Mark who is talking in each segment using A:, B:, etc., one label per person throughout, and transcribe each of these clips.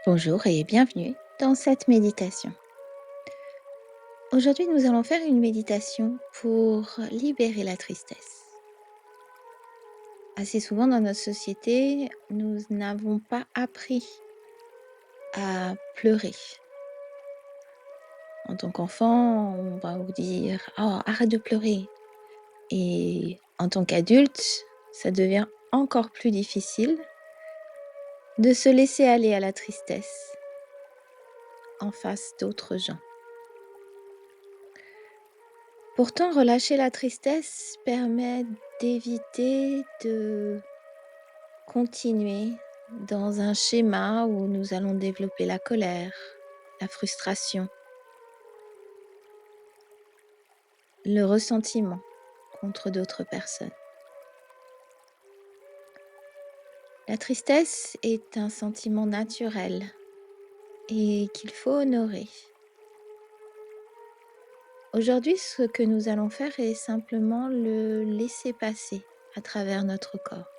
A: Bonjour et bienvenue dans cette méditation. Aujourd'hui, nous allons faire une méditation pour libérer la tristesse. Assez souvent dans notre société, nous n'avons pas appris à pleurer. En tant qu'enfant, on va vous dire «Oh, arrête de pleurer». Et en tant qu'adulte, ça devient encore plus difficile de se laisser aller à la tristesse en face d'autres gens. Pourtant, relâcher la tristesse permet d'éviter de continuer dans un schéma où nous allons développer la colère, la frustration, le ressentiment contre d'autres personnes. La tristesse est un sentiment naturel et qu'il faut honorer. Aujourd'hui, ce que nous allons faire est simplement le laisser passer à travers notre corps.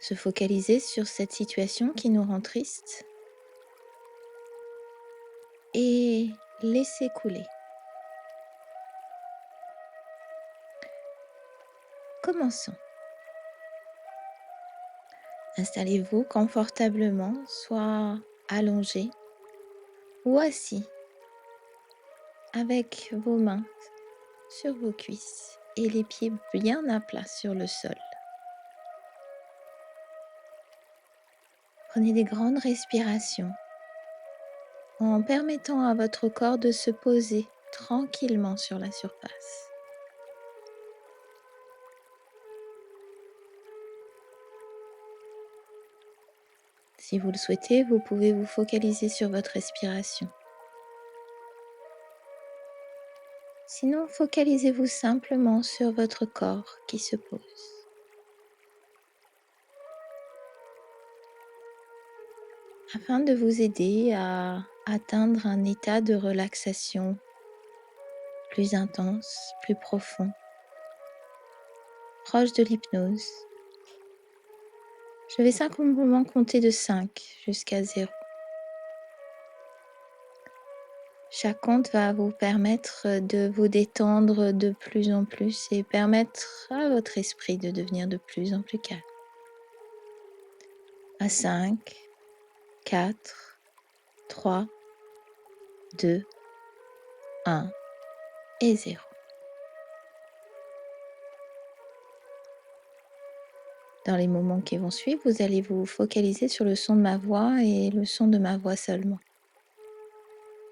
A: Se focaliser sur cette situation qui nous rend triste et laisser couler. Commençons. Installez-vous confortablement, soit allongé ou assis, avec vos mains sur vos cuisses et les pieds bien à plat sur le sol. Prenez des grandes respirations en permettant à votre corps de se poser tranquillement sur la surface. Si vous le souhaitez, vous pouvez vous focaliser sur votre respiration. Sinon, focalisez-vous simplement sur votre corps qui se pose. Afin de vous aider à atteindre un état de relaxation plus intense, plus profond, proche de l'hypnose. Je vais simplement compter de 5 jusqu'à 0. Chaque compte va vous permettre de vous détendre de plus en plus et permettre à votre esprit de devenir de plus en plus calme. À 5, 4, 3, 2, 1 et 0. Dans les moments qui vont suivre, vous allez vous focaliser sur le son de ma voix et le son de ma voix seulement.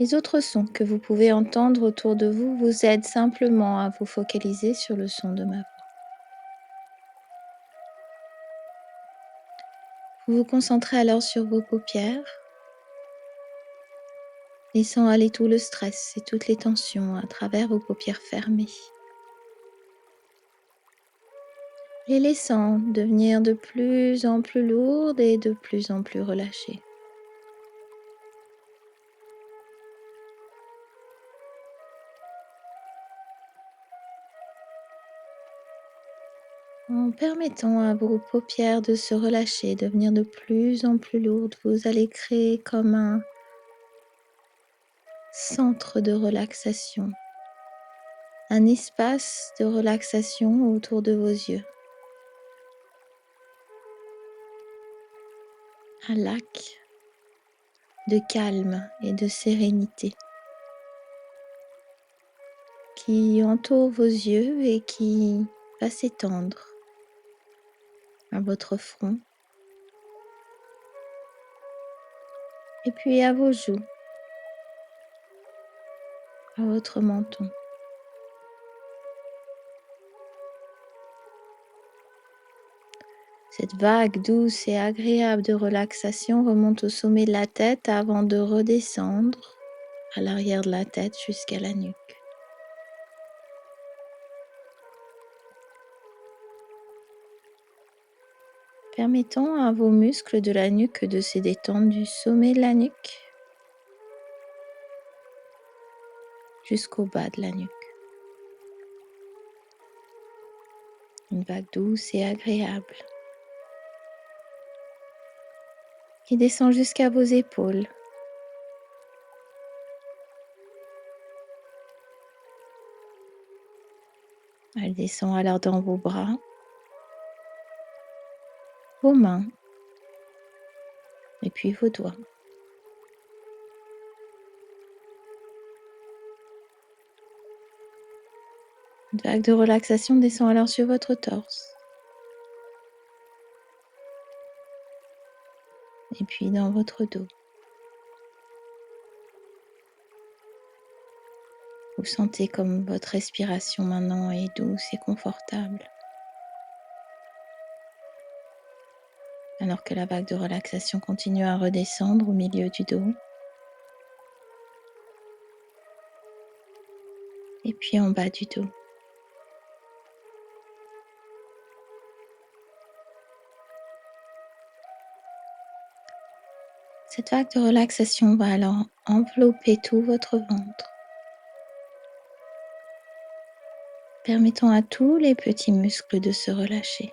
A: Les autres sons que vous pouvez entendre autour de vous vous aident simplement à vous focaliser sur le son de ma voix. Vous vous concentrez alors sur vos paupières, laissant aller tout le stress et toutes les tensions à travers vos paupières fermées. Les laissant devenir de plus en plus lourdes et de plus en plus relâchées. En permettant à vos paupières de se relâcher, devenir de plus en plus lourdes, vous allez créer comme un centre de relaxation, un espace de relaxation autour de vos yeux. Un lac de calme et de sérénité qui entoure vos yeux et qui va s'étendre à votre front et puis à vos joues, à votre menton. Cette vague douce et agréable de relaxation remonte au sommet de la tête avant de redescendre à l'arrière de la tête jusqu'à la nuque. Permettant à vos muscles de la nuque de se détendre du sommet de la nuque jusqu'au bas de la nuque. Une vague douce et agréable qui descend jusqu'à vos épaules. Elle descend alors dans vos bras, vos mains et puis vos doigts. Une vague de relaxation descend alors sur votre torse. Et puis dans votre dos. Vous sentez comme votre respiration maintenant est douce et confortable. Alors que la vague de relaxation continue à redescendre au milieu du dos. Et puis en bas du dos. Cette vague de relaxation va alors envelopper tout votre ventre, permettant à tous les petits muscles de se relâcher.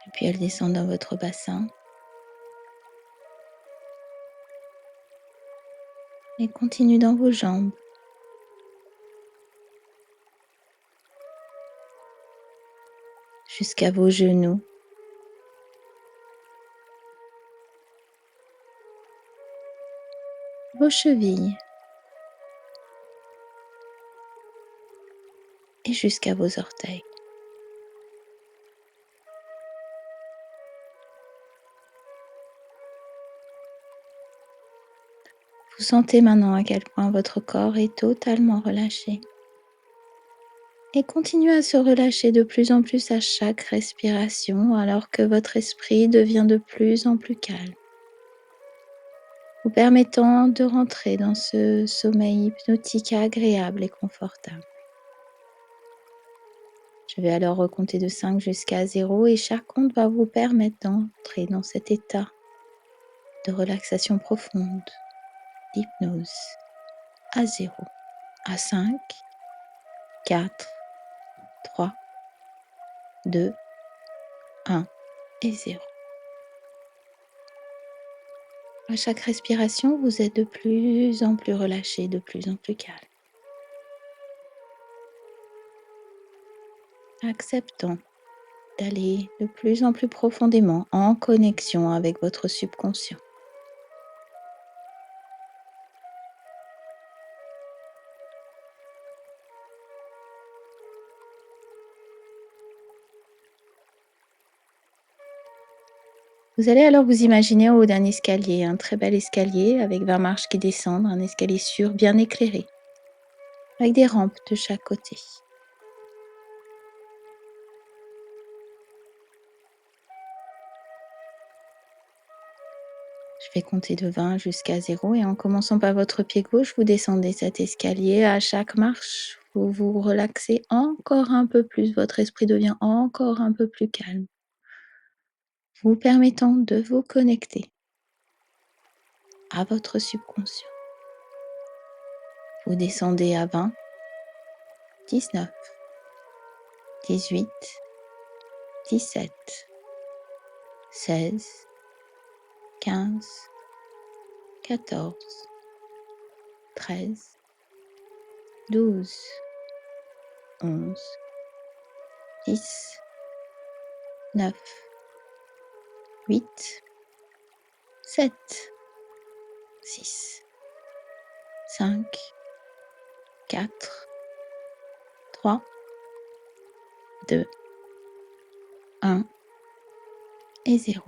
A: Et puis elle descend dans votre bassin et continue dans vos jambes, jusqu'à vos genoux, vos chevilles et jusqu'à vos orteils. Vous sentez maintenant à quel point votre corps est totalement relâché et continue à se relâcher de plus en plus à chaque respiration alors que votre esprit devient de plus en plus calme, vous permettant de rentrer dans ce sommeil hypnotique agréable et confortable. Je vais alors recompter de 5 jusqu'à 0 et chaque compte va vous permettre d'entrer dans cet état de relaxation profonde, d'hypnose à 0, à 5, 4, 3, 2, 1 et 0. À chaque respiration, vous êtes de plus en plus relâché, de plus en plus calme. Acceptant d'aller de plus en plus profondément en connexion avec votre subconscient. Vous allez alors vous imaginer en haut d'un escalier, un très bel escalier avec 20 marches qui descendent, un escalier sûr, bien éclairé, avec des rampes de chaque côté. Je vais compter de 20 jusqu'à 0 et en commençant par votre pied gauche, vous descendez cet escalier. À chaque marche, vous vous relaxez encore un peu plus, votre esprit devient encore un peu plus calme, vous permettant de vous connecter à votre subconscient. Vous descendez à 20, 19, 18, 17, 16, 15, 14, 13, 12, 11, 10, 9, 8, 7, 6, 5, 4, 3, 2, 1 et 0.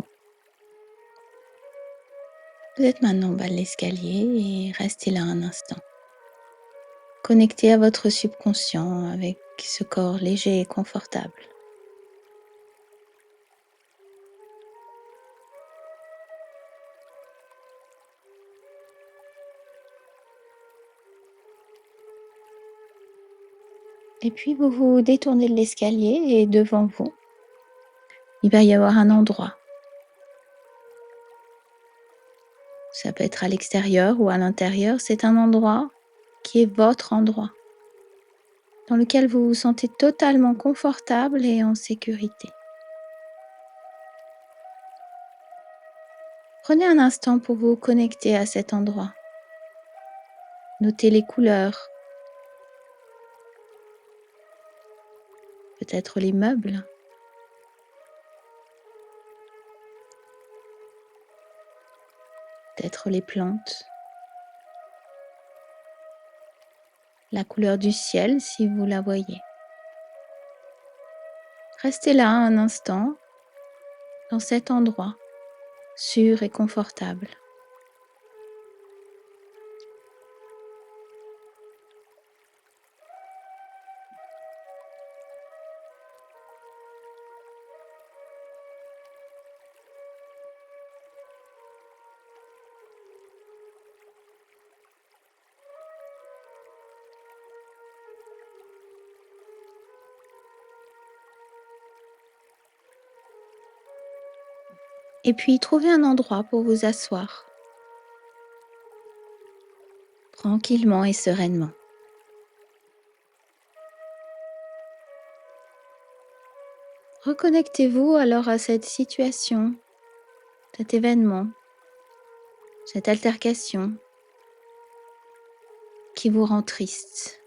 A: Vous êtes maintenant en bas de l'escalier et restez là un instant. Connecté à votre subconscient avec ce corps léger et confortable. Et puis vous vous détournez de l'escalier et devant vous, il va y avoir un endroit. Ça peut être à l'extérieur ou à l'intérieur, c'est un endroit qui est votre endroit. dans lequel vous vous sentez totalement confortable et en sécurité. Prenez un instant pour vous connecter à cet endroit. Notez les couleurs, peut-être les meubles, peut-être les plantes, la couleur du ciel si vous la voyez. Restez là un instant, dans cet endroit, sûr et confortable. Et puis trouvez un endroit pour vous asseoir, tranquillement et sereinement. Reconnectez-vous alors à cette situation, cet événement, cette altercation qui vous rend triste.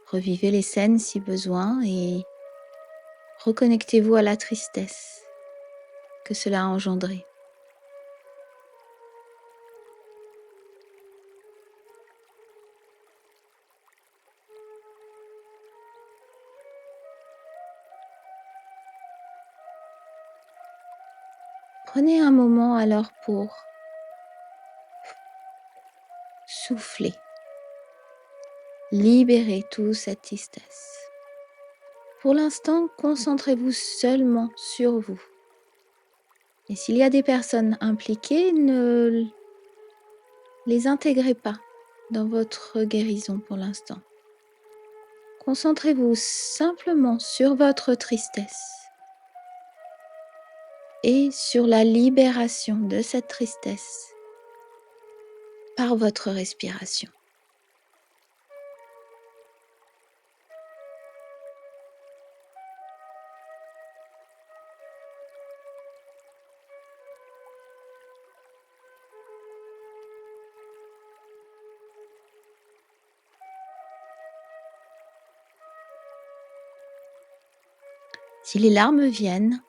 A: Revivez les scènes si besoin et reconnectez-vous à la tristesse que cela a engendré. Prenez un moment alors pour souffler, libérer toute cette tristesse. Pour l'instant, concentrez-vous seulement sur vous. Et s'il y a des personnes impliquées, ne les intégrez pas dans votre guérison pour l'instant. Concentrez-vous simplement sur votre tristesse et sur la libération de cette tristesse par votre respiration. Si les larmes viennent,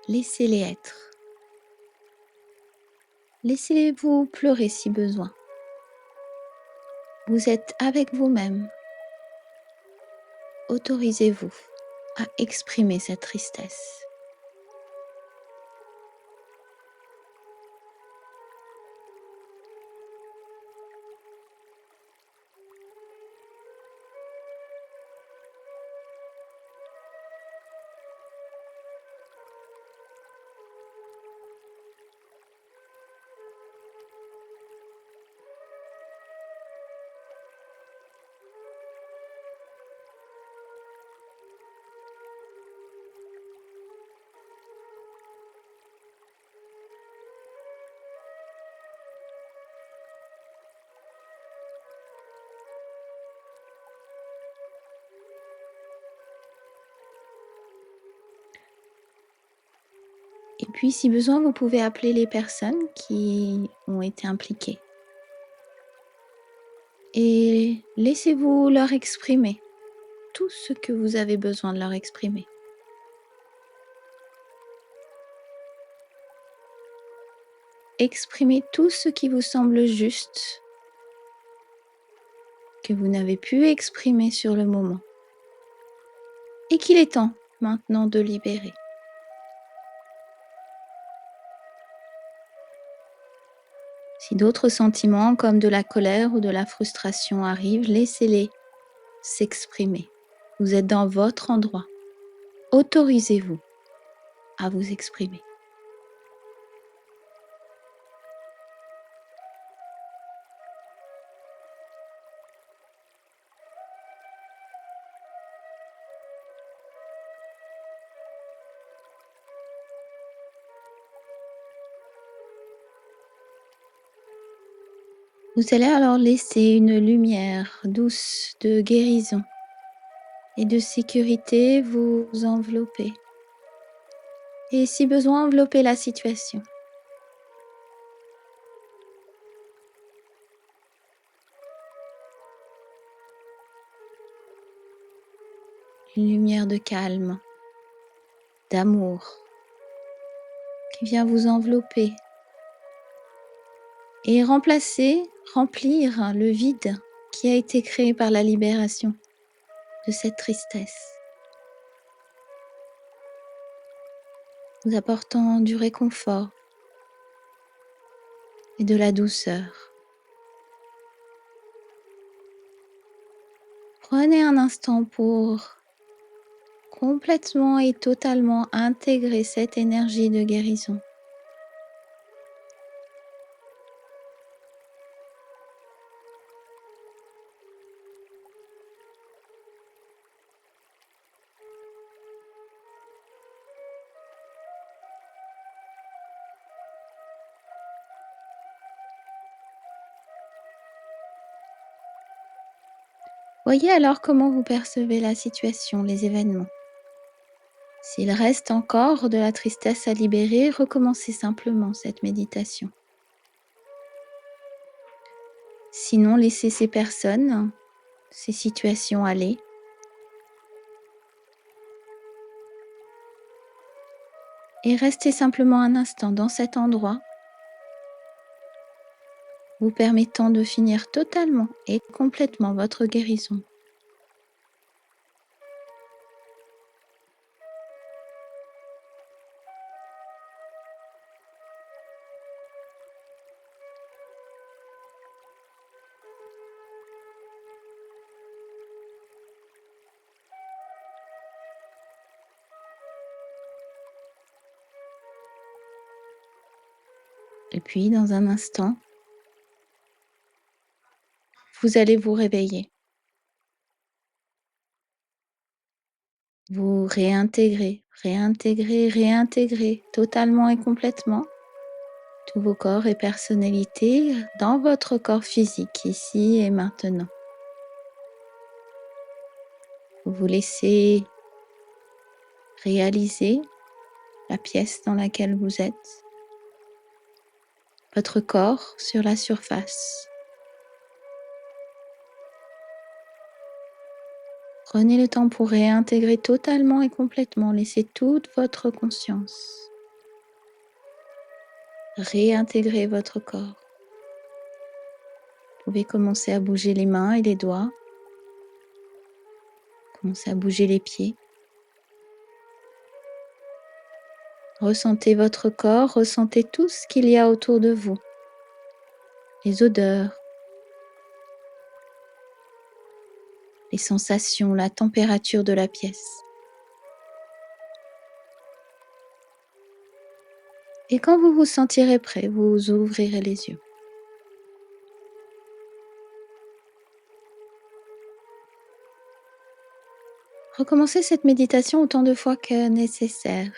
A: laissez-les être. Laissez-vous pleurer si besoin. Vous êtes avec vous-même. Autorisez-vous à exprimer cette tristesse. Et puis, si besoin, vous pouvez appeler les personnes qui ont été impliquées. Et laissez-vous leur exprimer tout ce que vous avez besoin de leur exprimer. Exprimez tout ce qui vous semble juste, que vous n'avez pu exprimer sur le moment, et qu'il est temps maintenant de libérer. Si d'autres sentiments comme de la colère ou de la frustration arrivent, laissez-les s'exprimer. Vous êtes dans votre endroit. Autorisez-vous à vous exprimer. Vous allez alors laisser une lumière douce de guérison et de sécurité vous envelopper. Et si besoin, envelopper la situation. Une lumière de calme, d'amour, qui vient vous envelopper et remplir le vide qui a été créé par la libération de cette tristesse, vous apportant du réconfort et de la douceur. Prenez un instant pour complètement et totalement intégrer cette énergie de guérison. Voyez alors comment vous percevez la situation, les événements. S'il reste encore de la tristesse à libérer, recommencez simplement cette méditation. Sinon, laissez ces personnes, ces situations aller. Et restez simplement un instant dans cet endroit, vous permettant de finir totalement et complètement votre guérison. Et puis, dans un instant, vous allez vous réveiller. Vous réintégrer totalement et complètement tous vos corps et personnalités dans votre corps physique, ici et maintenant. Vous vous laissez réaliser la pièce dans laquelle vous êtes, votre corps sur la surface. Prenez le temps pour réintégrer totalement et complètement, laissez toute votre conscience réintégrer votre corps. Vous pouvez commencer à bouger les mains et les doigts, commencer à bouger les pieds. Ressentez votre corps, ressentez tout ce qu'il y a autour de vous, les odeurs, les sensations, la température de la pièce. Et quand vous vous sentirez prêt, vous ouvrirez les yeux. Recommencez cette méditation autant de fois que nécessaire.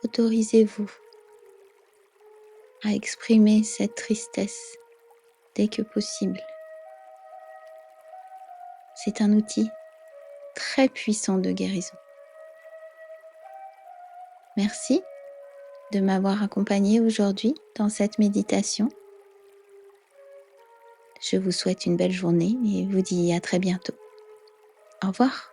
A: Autorisez-vous à exprimer cette tristesse dès que possible. C'est un outil très puissant de guérison. Merci de m'avoir accompagné aujourd'hui dans cette méditation. Je vous souhaite une belle journée et vous dis à très bientôt. Au revoir.